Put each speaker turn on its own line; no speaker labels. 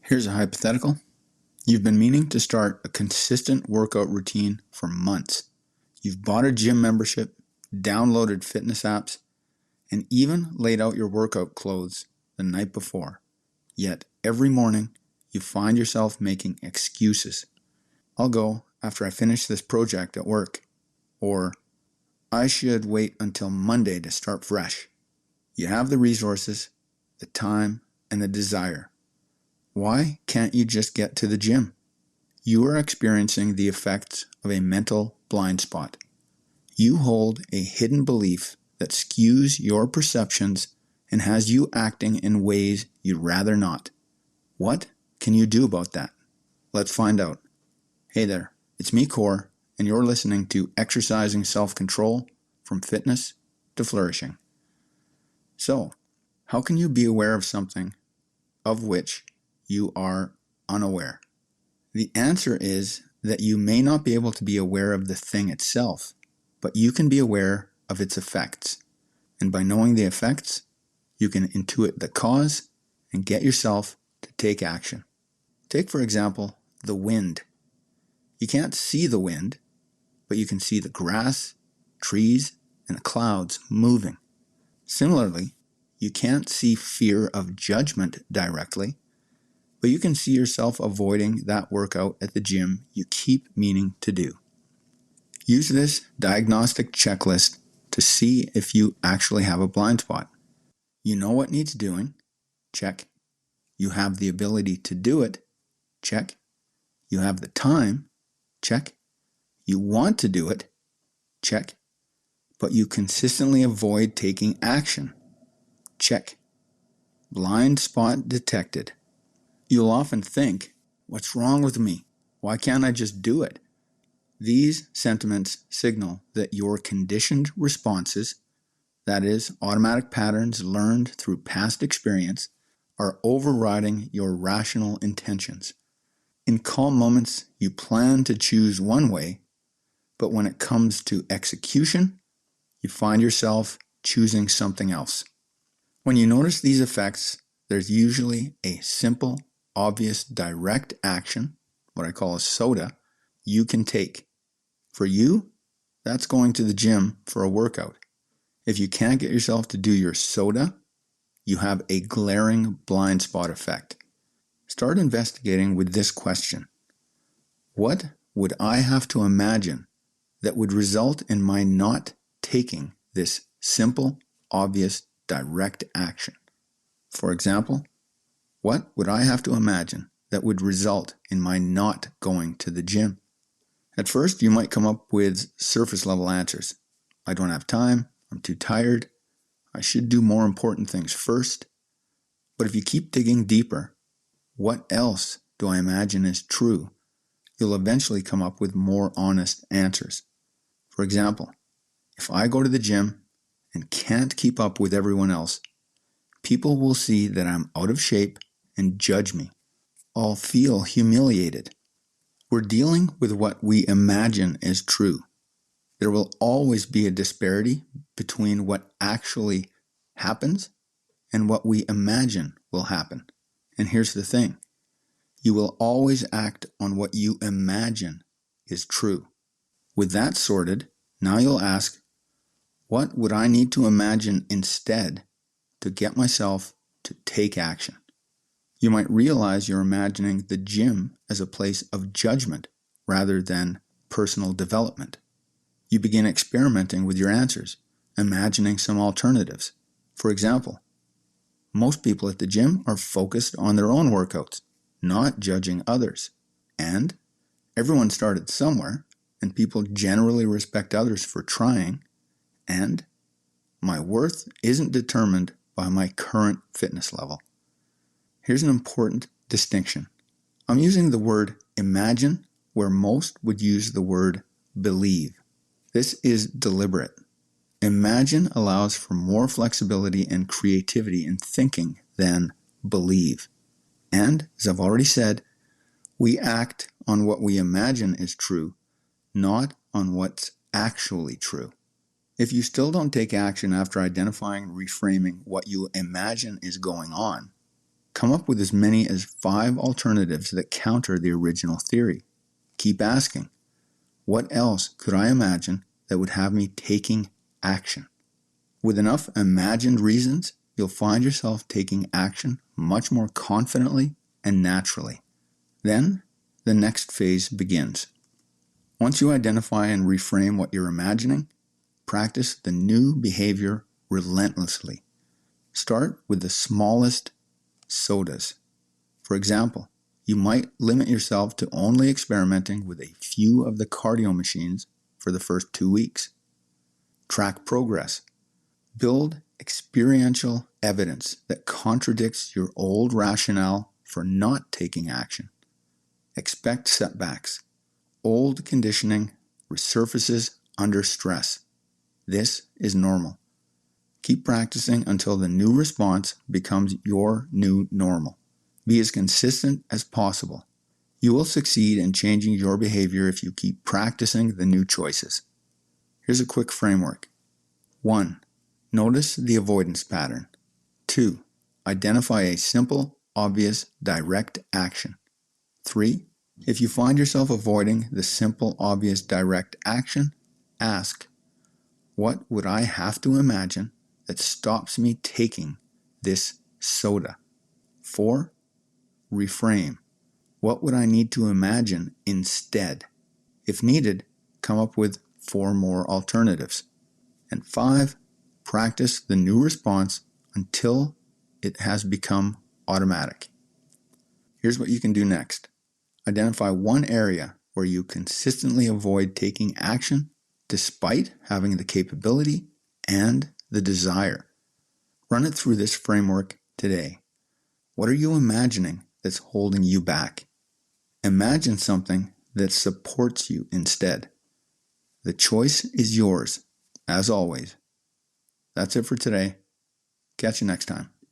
Here's a hypothetical. You've been meaning to start a consistent workout routine for months. You've bought a gym membership, downloaded fitness apps, and even laid out your workout clothes the night before. Yet every morning you find yourself making excuses. I'll go after I finish this project at work. Or I should wait until Monday to start fresh. You have the resources, the time, and the desire. Why can't you just get to the gym? You are experiencing the effects of a mental blind spot. You hold a hidden belief that skews your perceptions and has you acting in ways you'd rather not. What can you do about that? Let's find out. Hey there, it's me, Core, and you're listening to Exercising Self-Control from Fitness to Flourishing. So, how can you be aware of something of which you are unaware? The answer is that you may not be able to be aware of the thing itself, but you can be aware of its effects. And by knowing the effects, you can intuit the cause and get yourself to take action. Take, for example, the wind. You can't see the wind, but you can see the grass, trees, and the clouds moving. Similarly, you can't see fear of judgment directly, but you can see yourself avoiding that workout at the gym you keep meaning to do. Use this diagnostic checklist to see if you actually have a blind spot. You know what needs doing? Check. You have the ability to do it? Check. You have the time? Check. You want to do it? Check. But you consistently avoid taking action? Check. Blind spot detected. You'll often think, what's wrong with me? Why can't I just do it? These sentiments signal that your conditioned responses, that is, automatic patterns learned through past experience, are overriding your rational intentions. In calm moments, you plan to choose one way, but when it comes to execution, you find yourself choosing something else. When you notice these effects, there's usually a simple, obvious, direct action, what I call a SOTA, you can take. For you, that's going to the gym for a workout. If you can't get yourself to do your SOTA, you have a glaring blind spot effect. Start investigating with this question. What would I have to imagine that would result in my not taking this simple, obvious, direct action? For example, what would I have to imagine that would result in my not going to the gym? At first, you might come up with surface level answers. I don't have time. I'm too tired. I should do more important things first. But if you keep digging deeper, what else do I imagine is true? You'll eventually come up with more honest answers. For example, if I go to the gym and can't keep up with everyone else, people will see that I'm out of shape and judge me. I'll feel humiliated. We're dealing with what we imagine is true. There will always be a disparity between what actually happens and what we imagine will happen. And here's the thing. You will always act on what you imagine is true. With that sorted, now you'll ask, what would I need to imagine instead to get myself to take action? You might realize you're imagining the gym as a place of judgment rather than personal development. You begin experimenting with your answers, imagining some alternatives. For example, most people at the gym are focused on their own workouts, not judging others. And everyone started somewhere, and people generally respect others for trying. And my worth isn't determined by my current fitness level. Here's an important distinction. I'm using the word imagine where most would use the word believe. This is deliberate. Imagine allows for more flexibility and creativity in thinking than believe. And, as I've already said, we act on what we imagine is true, not on what's actually true. If you still don't take action after identifying and reframing what you imagine is going on, Come up with as many as 5 alternatives that counter the original theory. Keep asking, what else could I imagine that would have me taking action? With enough imagined reasons, you'll find yourself taking action much more confidently and naturally. Then, the next phase begins. Once you identify and reframe what you're imagining, practice the new behavior relentlessly. Start with the smallest sodas. For example, you might limit yourself to only experimenting with a few of the cardio machines for the first 2 weeks. Track progress. Build experiential evidence that contradicts your old rationale for not taking action. Expect setbacks. Old conditioning resurfaces under stress. This is normal. Keep practicing until the new response becomes your new normal. Be as consistent as possible. You will succeed in changing your behavior if you keep practicing the new choices. Here's a quick framework. 1. Notice the avoidance pattern. 2. Identify a simple, obvious, direct action. 3. If you find yourself avoiding the simple, obvious, direct action, ask, what would I have to imagine that stops me taking this soda? 4. Reframe. What would I need to imagine instead? If needed, come up with 4 more alternatives. And 5. Practice the new response until it has become automatic. Here's what you can do next. Identify one area where you consistently avoid taking action despite having the capability and the desire. Run it through this framework today. What are you imagining that's holding you back? Imagine something that supports you instead. The choice is yours, as always. That's it for today. Catch you next time.